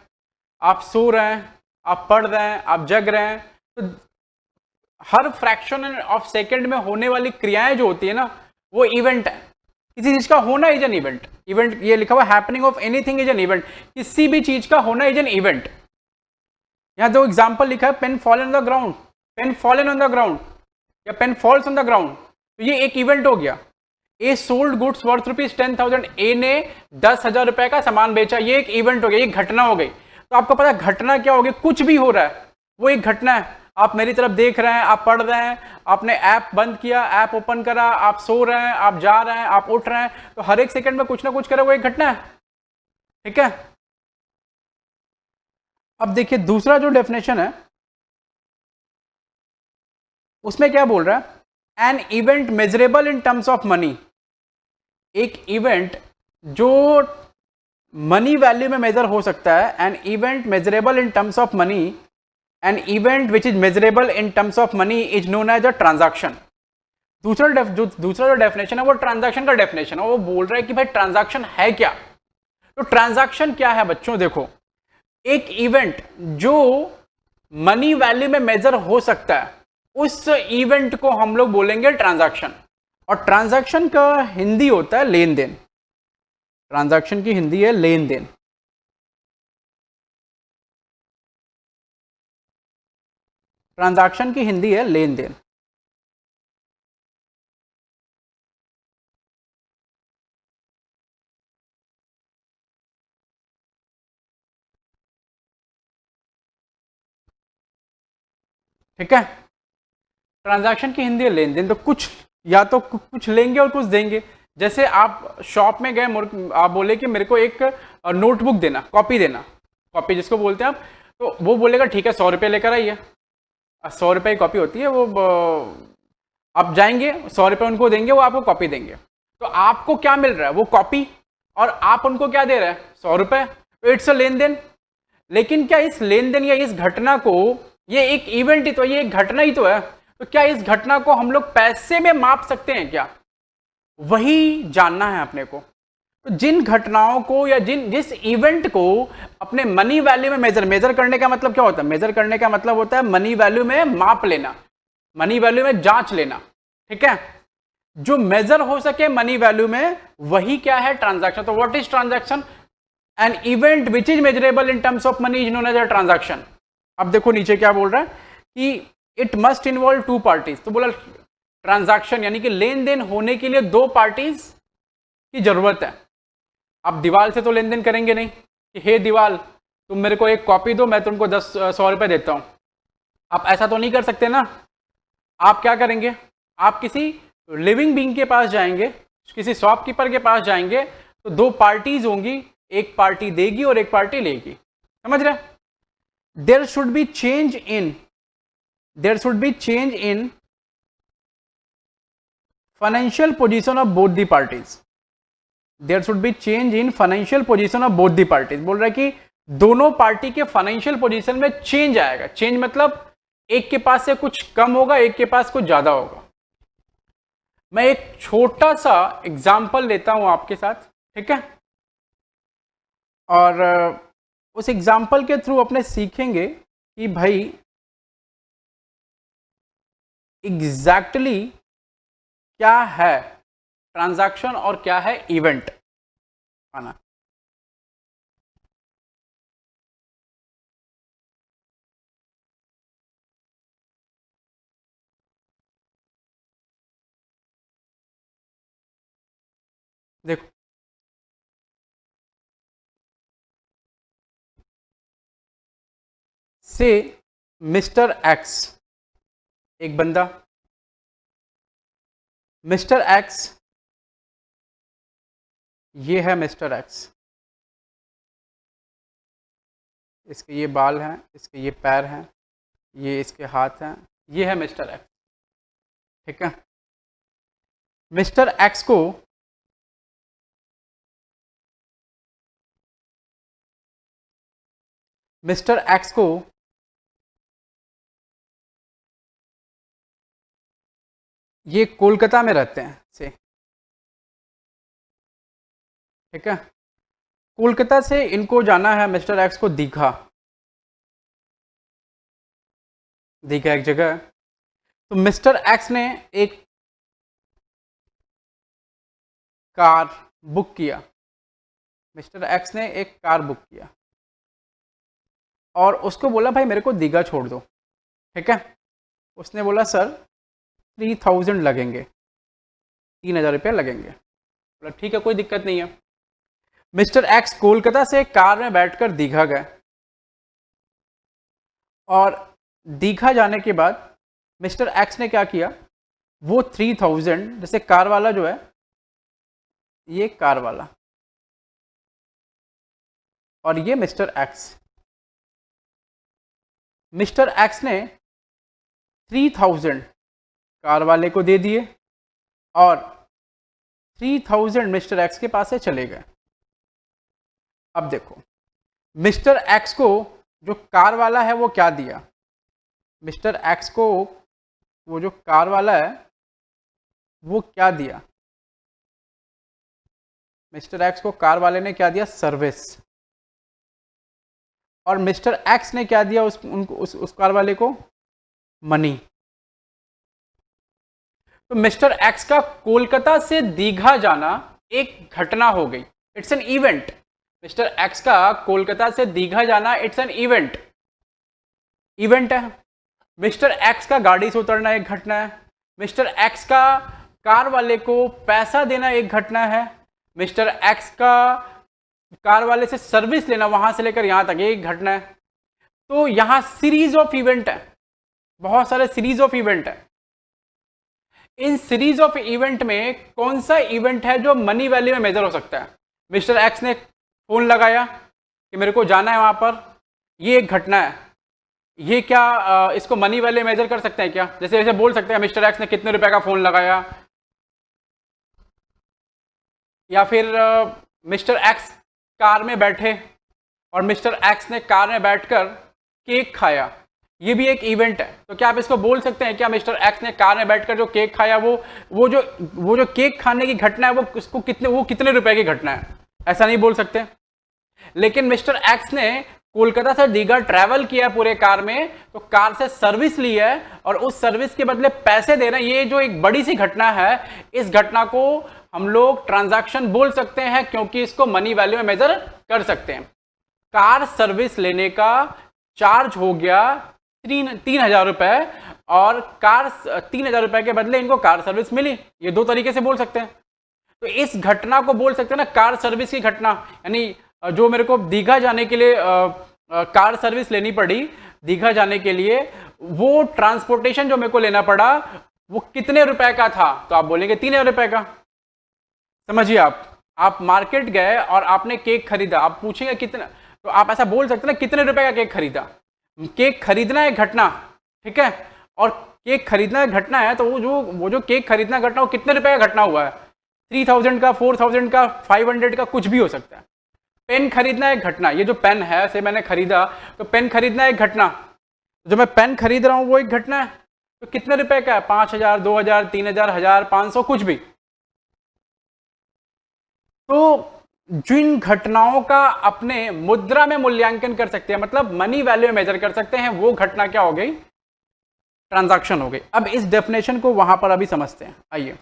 आप सो रहे हैं, आप पढ़ रहे हैं, आप जग रहे हैं, तो हर फ्रैक्शन ऑफ सेकंड में होने वाली क्रियाएं जो होती है ना, वो इवेंट है। किसी चीज का होना इज एन इवेंट। इवेंट ये लिखा हुआ happening of anything is an event. किसी भी चीज का होना इज एन इवेंट। यहां दो एग्जांपल लिखा है, pen fallen on the ground, pen fallen on the ground या pen falls on the ground, तो ये एक इवेंट हो गया। A sold goods worth ₹10,000, A ने 10,000 रुपए का सामान बेचा, ये एक इवेंट हो गया, ये घटना हो गई। तो आपको पता है घटना क्या होगी? कुछ भी हो रहा है वो एक घटना है। आप मेरी तरफ देख रहे हैं, आप पढ़ रहे हैं, आपने ऐप बंद किया, ऐप ओपन करा, आप सो रहे हैं, आप जा रहे हैं, आप उठ रहे हैं, तो हर एक सेकंड में कुछ ना कुछ करे, वो एक घटना है। ठीक है, अब देखिए दूसरा जो डेफिनेशन है उसमें क्या बोल रहा है? An event measurable in terms of money. एक इवेंट जो मनी वैल्यू में मेजर हो सकता है। An event measurable in terms of money, an event which is measurable in terms of money is known as a transaction. दूसरा जो definition है वो ट्रांजैक्शन का डेफिनेशन है। वो बोल रहा है कि भाई ट्रांजैक्शन है क्या। तो ट्रांजैक्शन क्या है बच्चों? देखो, एक इवेंट जो मनी वैल्यू में मेजर हो सकता है, उस इवेंट को हम लोग बोलेंगे ट्रांजैक्शन। और ट्रांजैक्शन का हिंदी होता है लेन देन। ट्रांजैक्शन की हिंदी है लेन देन। ट्रांजैक्शन की हिंदी है लेन देन। ठीक है, ट्रांजैक्शन की हिंदी है लेन देन। तो कुछ या तो कुछ लेंगे और कुछ देंगे। जैसे आप शॉप में गए, आप बोले कि मेरे को एक नोटबुक देना, कॉपी देना, कॉपी जिसको बोलते हैं आप, तो वो बोलेगा ठीक है 100 रुपये लेकर आइए। 100 रुपये की कॉपी होती है, वो आप जाएंगे 100 रुपये उनको देंगे, वो आपको कॉपी देंगे। तो आपको क्या मिल रहा है? वो कॉपी, और आप उनको क्या दे रहे हैं? 100 रुपये। इट्स अ लेन देन। लेकिन क्या इस लेन देन या इस घटना को, ये एक इवेंट ही तो, ये एक घटना ही तो है, तो क्या इस घटना को हम लोग पैसे में माप सकते हैं क्या? वही जानना है अपने को। तो जिन घटनाओं को या जिस इवेंट को अपने मनी वैल्यू में मेजर करने का मतलब क्या होता है? मेजर करने का मतलब होता है मनी वैल्यू में माप लेना, मनी वैल्यू में जांच लेना। ठीक है, जो मेजर हो सके मनी वैल्यू में, वही क्या है? ट्रांजैक्शन। तो what is transaction? An event which is measurable in terms of money is known as a transaction. अब देखो नीचे क्या बोल रहा है कि it must involve two parties. तो बोला ट्रांजैक्शन यानी कि लेन देन होने के लिए दो पार्टीज की जरूरत है। अब दीवाल से तो लेन देन करेंगे नहीं कि हे दीवाल तुम मेरे को एक कॉपी दो, मैं तुमको 100 रुपये देता हूं। आप ऐसा तो नहीं कर सकते ना। आप क्या करेंगे? आप किसी लिविंग बीइंग के पास जाएंगे, किसी शॉपकीपर के पास जाएंगे, तो दो पार्टीज होंगी, एक पार्टी देगी और एक पार्टी लेगी। समझ रहे? There should be change in financial position of both the parties. There should be change in financial position of both the parties. बोल रहा है कि दोनों पार्टी के फाइनेंशियल पोजीशन में चेंज आएगा। चेंज मतलब एक के पास से कुछ कम होगा, एक के पास कुछ ज्यादा होगा। मैं एक छोटा सा एग्जाम्पल लेता हूं आपके साथ, ठीक है, और उस एग्जाम्पल के थ्रू अपने सीखेंगे कि भाई एग्जैक्टली क्या है ट्रांजैक्शन और क्या है इवेंट आना। देखो से मिस्टर एक्स, एक बंदा मिस्टर एक्स, ये है मिस्टर एक्स, इसके ये बाल हैं, इसके ये पैर हैं, ये इसके हाथ हैं, ये है मिस्टर एक्स। ठीक है, मिस्टर एक्स को ये कोलकाता में रहते हैं से, ठीक है, कोलकाता से इनको जाना है मिस्टर एक्स को दीघा। दीघा एक जगह है। तो मिस्टर एक्स ने एक कार बुक किया। मिस्टर एक्स ने एक कार बुक किया और उसको बोला भाई मेरे को दीघा छोड़ दो। ठीक है, उसने बोला सर 3000 लगेंगे, 3000 रुपये लगेंगे। बोला ठीक है, कोई दिक्कत नहीं है। मिस्टर एक्स कोलकाता से कार में बैठकर दीघा गए और दीघा जाने के बाद मिस्टर एक्स ने क्या किया, वो 3000, जैसे कार वाला जो है, ये कार वाला और ये मिस्टर एक्स, मिस्टर एक्स ने 3000 कार वाले को दे दिए और 3000 मिस्टर एक्स के पास से चले गए। अब देखो मिस्टर एक्स को जो कार वाला है वो क्या दिया? मिस्टर एक्स को वो जो कार वाला है वो क्या दिया? मिस्टर एक्स को कार वाले ने क्या दिया? सर्विस। और मिस्टर एक्स ने क्या दिया उस कार वाले को? मनी। तो मिस्टर एक्स का कोलकाता से दीघा जाना एक घटना हो गई, it's an event. Mister x का कोलकाता से दीघा जाना इट्स एन इवेंट है। मिस्टर एक्स का गाड़ी से उतरना एक घटना है। मिस्टर एक्स का कार वाले को पैसा देना एक घटना है। मिस्टर एक्स का कार वाले से सर्विस लेना, वहां से लेकर यहां तक, एक घटना है। तो यहां सीरीज ऑफ इवेंट है, बहुत सारे सीरीज ऑफ इवेंट है। इन सीरीज ऑफ इवेंट में कौन सा इवेंट है जो मनी वैल्यू में मेजर हो सकता है? मिस्टर एक्स ने फोन लगाया कि मेरे को जाना है वहां पर, ये एक घटना है। ये क्या इसको मनी वैल्यू मेजर कर सकते हैं क्या? जैसे ऐसे बोल सकते हैं मिस्टर एक्स ने कितने रुपए का फोन लगाया, या फिर मिस्टर एक्स कार में बैठे और मिस्टर एक्स ने कार में बैठकर केक खाया, ये भी एक इवेंट है। तो क्या आप इसको बोल सकते हैं क्या मिस्टर एक्स ने कार में बैठकर जो केक खाया वो जो केक खाने की घटना है वो कितने रुपए की घटना है? ऐसा नहीं बोल सकते। लेकिन मिस्टर एक्स ने कोलकाता से दीघा ट्रैवल किया पूरे कार में, तो कार से सर्विस ली है और उस सर्विस के बदले पैसे दे रहे हैं। ये जो एक बड़ी सी घटना है, इस घटना को हम लोग ट्रांजैक्शन बोल सकते हैं, क्योंकि इसको मनी वैल्यू में मेजर कर सकते हैं। कार सर्विस लेने का चार्ज हो गया 3,000 रुपए, और कार 3,000 रुपए के बदले इनको कार सर्विस मिली। ये दो तरीके से बोल सकते हैं। तो इस घटना को बोल सकते हैं ना कार सर्विस की घटना। यानी जो मेरे को दीघा जाने के लिए कार सर्विस लेनी पड़ी, दीघा जाने के लिए वो ट्रांसपोर्टेशन जो मेरे को लेना पड़ा वो कितने रुपए का था? तो आप बोलेंगे 3,000 रुपए का। समझिए, आप मार्केट गए और आपने केक खरीदा, आप पूछेंगे कितना, तो आप ऐसा बोल सकते हैं ना कितने रुपए का केक खरीदा। केक खरीदना एक घटना, ठीक है, और केक खरीदना एक घटना है, तो वो जो केक खरीदना घटना वो कितने रुपए का घटना हुआ है? 3,000 का, 4,000 का, 500 का, कुछ भी हो सकता है। पेन खरीदना एक घटना, ये जो पेन है से मैंने खरीदा, तो पेन खरीदना एक घटना, जो मैं पेन खरीद रहा हूं वो एक घटना है। तो कितने रुपए का है? 5,000, 2,000, 3,000, 1,500, कुछ भी। तो जिन घटनाओं का अपने मुद्रा में मूल्यांकन कर सकते हैं, मतलब मनी वैल्यू में मेजर कर सकते हैं, वो घटना क्या हो गई? ट्रांजैक्शन हो गई। अब इस डेफिनेशन को वहां पर अभी समझते हैं, आइए।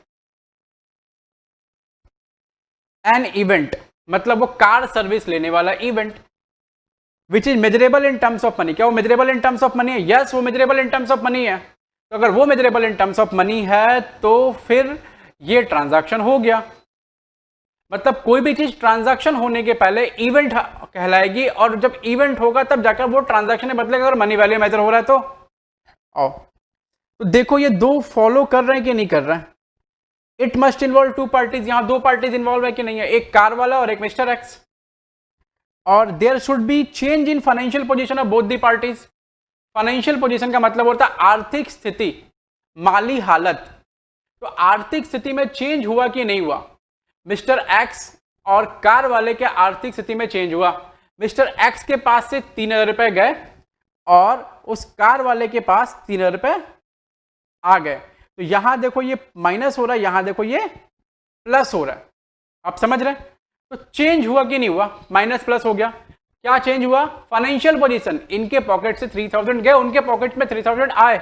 एन इवेंट मतलब वो कार सर्विस लेने वाला event, which is measurable in terms of money. क्या वो measurable in terms of money है? यस, वो measurable in terms of money है। तो अगर वो measurable in terms of money है तो फिर ये ट्रांजैक्शन हो गया। मतलब कोई भी चीज ट्रांजैक्शन होने के पहले इवेंट कहलाएगी, और जब इवेंट होगा तब जाकर वो ट्रांजैक्शन में बदलेगा। अगर मनी वैल्यू मेजर हो रहा है तो आओ, तो देखो ये दो फॉलो कर रहे हैं कि नहीं कर रहे हैं? It must involve two parties. यहां दो पार्टीज इन्वॉल्व है कि नहीं है? एक कार वाला और एक मिस्टर एक्स। और there should be change in financial position of both the parties. Financial position का मतलब होता है आर्थिक स्थिति, माली हालत। तो आर्थिक स्थिति में चेंज हुआ कि नहीं हुआ? मिस्टर एक्स और कार वाले के आर्थिक स्थिति में चेंज हुआ। मिस्टर एक्स के पास से 3,000 रुपए गए और उस कार वाले के पास 3,000 रुपए आ गए। तो यहां देखो ये माइनस हो रहा है, यहां देखो ये प्लस हो रहा है। आप समझ रहे हैं? तो चेंज हुआ कि नहीं हुआ? माइनस प्लस हो गया। क्या चेंज हुआ? Financial position. इनके पॉकेट से 3,000 गए, उनके पॉकेट में 3,000 आए।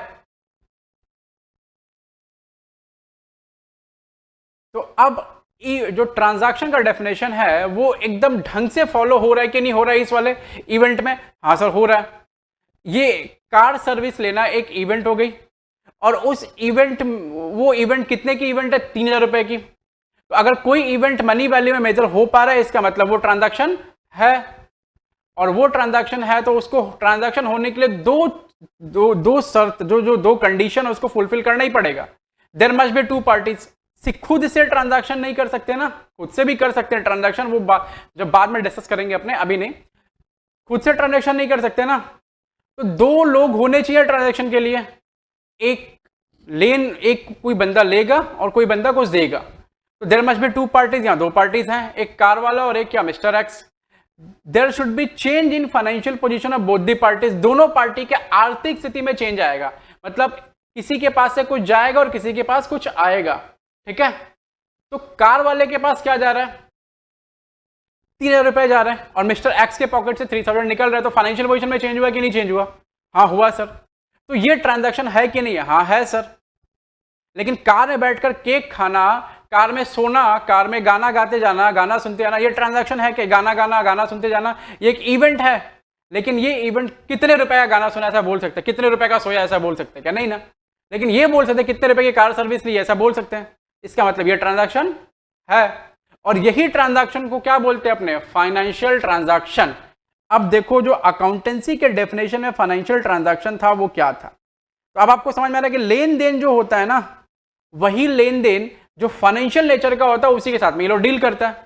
तो अब जो ट्रांजैक्शन का डेफिनेशन है वो एकदम ढंग से फॉलो हो रहा है कि नहीं हो रहा है इस वाले इवेंट में? हाँ सर, हो रहा है। ये कार सर्विस लेना एक इवेंट हो गई, और उस इवेंट, वो इवेंट कितने की इवेंट है? 3,000 रुपए की। तो अगर कोई इवेंट मनी वैल्यू में मेजर हो पा रहा है, इसका मतलब वो ट्रांजैक्शन है। और वो ट्रांजैक्शन है तो उसको ट्रांजैक्शन होने के लिए दो शर्त, जो दो कंडीशन है उसको फुलफिल करना ही पड़ेगा। There must be two parties. खुद से ट्रांजैक्शन नहीं कर सकते ना, खुद से भी कर सकते हैं ट्रांजैक्शन, वो जब बाद में डिस्कस करेंगे अपने, अभी नहीं। खुद से ट्रांजैक्शन नहीं कर सकते ना, तो दो लोग होने चाहिए ट्रांजैक्शन के लिए। एक कोई बंदा लेगा और कोई बंदा कुछ देगा। तो there must be two parties. यहां दो पार्टीज हैं, एक कार वाला और एक क्या? Mister X. There should be change in financial position of both the parties. दोनों पार्टी के आर्थिक स्थिति में चेंज आएगा, मतलब किसी के पास से कुछ जाएगा और किसी के पास कुछ आएगा, ठीक है? तो कार वाले के पास क्या जा रहा है? 3,000 रुपए जा रहे हैं, और मिस्टर एक्स के पॉकेट से 3,000 निकल रहा है। तो फाइनेंशियल पोजीशन में चेंज हुआ कि नहीं चेंज हुआ? हाँ हुआ सर। तो ये ट्रांजैक्शन है कि नहीं है? हाँ है सर। लेकिन कार में बैठकर केक खाना, कार में सोना, कार में गाना गाते जाना, गाना सुनते जाना, ये ट्रांजैक्शन है कि? गाना गाना, गाना सुनते जाना, ये एक इवेंट है। लेकिन ये इवेंट कितने रुपए का गाना सुना ऐसा बोल सकते हैं? कितने रुपए का सोया ऐसा बोल सकते हैं क्या? नहीं ना। लेकिन ये बोल सकते हैं कितने रुपए की कार सर्विस ली ऐसा बोल सकते हैं। इसका मतलब ये ट्रांजैक्शन है, और यही ट्रांजैक्शन को क्या बोलते हैं अपने? Financial transaction. अब देखो जो अकाउंटेंसी के डेफिनेशन में फाइनेंशियल ट्रांजैक्शन था वो क्या था। तो अब आपको समझ में आ रहा है कि लेन देन जो होता है ना, वही लेन देन जो फाइनेंशियल नेचर का होता है उसी के साथ में ये लोग डील करता है।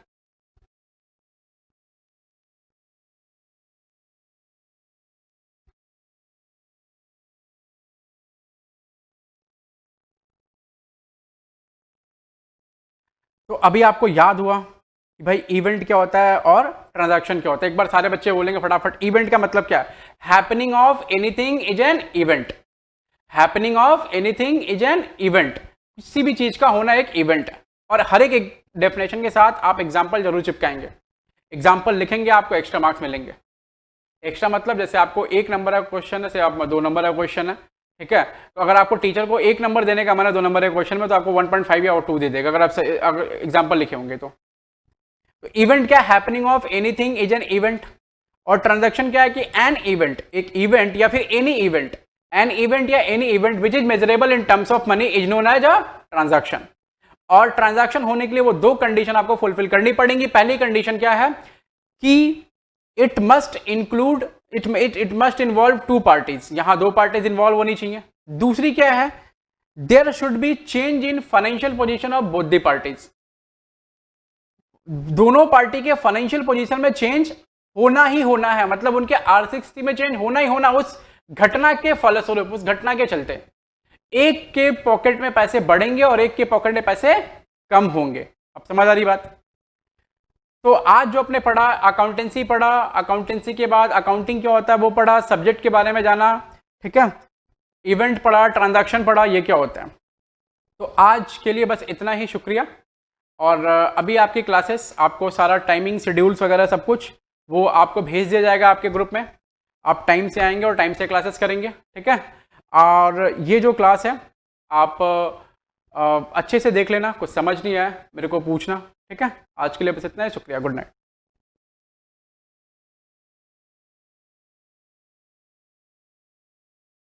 तो अभी आपको याद हुआ कि भाई इवेंट क्या होता है और ट्रांजैक्शन क्या होता है। एक बार सारे बच्चे बोलेंगे फटाफट, इवेंट का मतलब क्या है? Happening of anything is an event. Happening of anything is an event, किसी भी चीज का होना एक इवेंट है। और हर एक डेफिनेशन के साथ आप एग्जाम्पल जरूर चिपकाएंगे, एग्जाम्पल लिखेंगे, आपको एक्स्ट्रा मार्क्स मिलेंगे। एक्स्ट्रा मतलब जैसे आपको 1 नंबर का क्वेश्चन है, जैसे आप 2 नंबर का क्वेश्चन है, ठीक है, तो अगर आपको टीचर को 1 नंबर देने का मन है 2 नंबर के क्वेश्चन में, तो आपको 1.5 या 2 दे देगा, अगर एग्जाम्पल लिखे होंगे तो इवेंट क्या? Happening of anything is an event. और ट्रांजैक्शन क्या है कि एन इवेंट, एक इवेंट या फिर एनी इवेंट, एन इवेंट या any event which is measurable in terms of money is known as a transaction. और ट्रांजैक्शन होने के लिए वो 2 कंडीशन आपको फुलफिल करनी पड़ेंगी। पहली कंडीशन क्या है कि it must include, it must involve 2 parties, यहां 2 पार्टीज इन्वॉल्व होनी चाहिए। दूसरी क्या है? There should be change in financial position of both the parties. दोनों पार्टी के फाइनेंशियल पोजीशन में चेंज होना ही होना है, मतलब उनके आर्थिक स्थिति में चेंज होना ही होना, उस घटना के फलस्वरूप, उस घटना के चलते एक के पॉकेट में पैसे बढ़ेंगे और एक के पॉकेट में पैसे कम होंगे। अब समझ आ रही बात? तो आज जो अपने पढ़ा, अकाउंटेंसी पढ़ा, अकाउंटेंसी के बाद अकाउंटिंग क्या होता है वो पढ़ा, सब्जेक्ट के बारे में जाना, ठीक है, इवेंट पढ़ा, ट्रांजैक्शन पढ़ा, ये क्या होता है। तो आज के लिए बस इतना ही, शुक्रिया। और अभी आपकी क्लासेस, आपको सारा टाइमिंग, शेड्यूल्स वगैरह सब कुछ वो आपको भेज दिया जाएगा आपके ग्रुप में। आप टाइम से आएंगे और टाइम से क्लासेस करेंगे, ठीक है। और ये जो क्लास है आप अच्छे से देख लेना, कुछ समझ नहीं आया मेरे को पूछना, ठीक है। आज के लिए बस इतना है, शुक्रिया, गुड नाइट।